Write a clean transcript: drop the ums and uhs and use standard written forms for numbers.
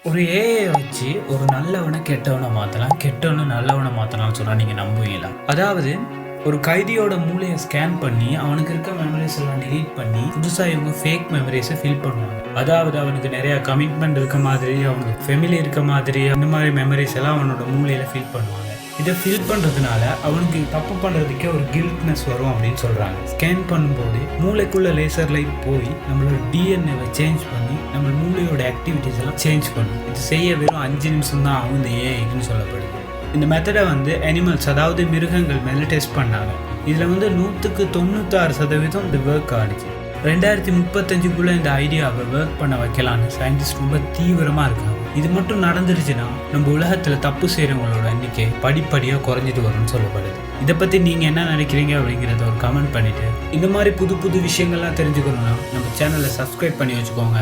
ஒரு ஏஐ வச்சு ஒரு நல்லவனை கெட்டவனை மாற்றலாம், கெட்டவனை நல்லவனை மாற்றலாம்னு சொன்னால் நீங்கள் நம்புவீங்களா? அதாவது ஒரு கைதியோட மூளையை ஸ்கேன் பண்ணி அவனுக்கு இருக்க மெமரிஸ் எல்லாம் டிலீட் பண்ணி புதுசாக இவங்க ஃபேக் மெமரிஸை ஃபில் பண்ணுவாங்க. அதாவது அவனுக்கு நிறையா கமிட்மெண்ட் இருக்க மாதிரி, அவனுக்கு ஃபெமிலி இருக்க மாதிரி, அந்த மாதிரி மெமரிஸ் எல்லாம் அவனோட மூளையில் ஃபில் பண்ணுவாங்க. இதை ஃபில் பண்ணுறதுனால அவனுக்கு தப்பு பண்ணுறதுக்கே ஒரு கில்ட்னஸ் வரும் அப்படின்னு சொல்கிறாங்க. ஸ்கேன் பண்ணும்போது மூளைக்குள்ளே லேசர் லைட் போய் நம்மளோட டிஎன்ஏவை சேஞ்ச் பண்ணி நம்ம மூளையோட ஆக்டிவிட்டிஸ் எல்லாம் சேஞ்ச் பண்ணும். இது செய்ய வெறும் 5 நிமிஷம் தான் ஆகும் இந்த ஏஐன்னு சொல்லப்படுது. இந்த மெத்தடை அனிமல்ஸ், அதாவது மிருகங்கள் மேலே டெஸ்ட் பண்ணாங்க. இதில் 96% இந்த ஒர்க் ஆடிச்சு. 2035 இந்த ஐடியாவை ஒர்க் பண்ண வைக்கலான்னு சயின்டிஸ்ட் ரொம்ப தீவிரமாக இருக்காங்க. இது மட்டும் நடந்துருச்சுன்னா நம்ம உலகத்தில் தப்பு செய்கிறவங்களோட எண்ணிக்கை படிப்படியாக குறைஞ்சிட்டு வரும்னு சொல்லப்படுது. இதை பற்றி நீங்கள் என்ன நினைக்கிறீங்க அப்படிங்கிறத ஒரு கமெண்ட் பண்ணிவிட்டு, இந்த மாதிரி புது புது விஷயங்கள்லாம் தெரிஞ்சுக்கணுன்னா நம்ம சேனலை சப்ஸ்கிரைப் பண்ணி வச்சுக்கோங்க.